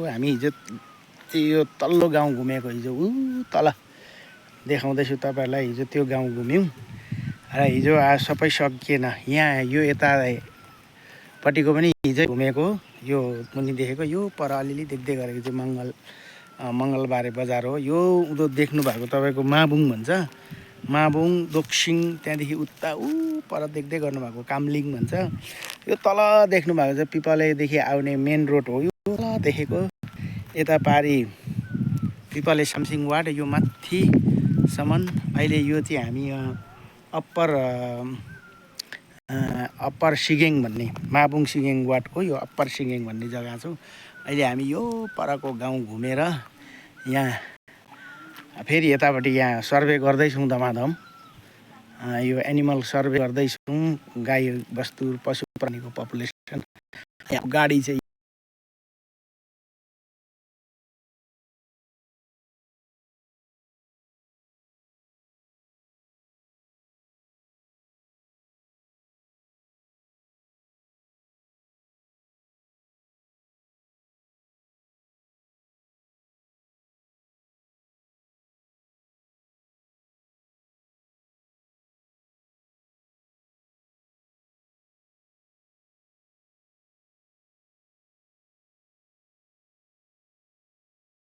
हामी हिजो त्यो तल्लो गाउँ घुमेको हिजो तल देखाउँदैछु तपाईँहरूलाई। हिजो त्यो गाउँ घुम्यौँ र हिजो आज सबै सकिएन। यहाँ यो यतापट्टिको पनि हिजो घुमेको। यो मुनि देखेको यो पर अलिअलि देख्दै गरेको चाहिँ मङ्गलबारे बजार हो। यो उँधो देख्नु भएको तपाईँको माबुङ भन्छ, माबुङ दोक्सिङ, त्यहाँदेखि उता पर देख्दै गर्नुभएको कामलिङ भन्छ। यो तल देख्नु भएको चाहिँ पिपलेदेखि आउने मेन रोड हो। यो तल देखेको यता पारि पिपले सामसिङ वार्ड, यो माथिसम्म। अहिले यो चाहिँ हामी अप्पर सिगेङ भन्ने, माबुङ सिगेङ वार्डको यो अप्पर सिगेङ भन्ने जग्गा छौँ। अहिले हामी यो परको गाउँ घुमेर यहाँ फेरि यतापट्टि यहाँ सर्वे गर्दैछौँ धमाधम। यो एनिमल सर्वे गर्दैछौँ, गाई बस्तु पशु प्राणीको पपुलेसन। यहाँ गाडी चाहिँ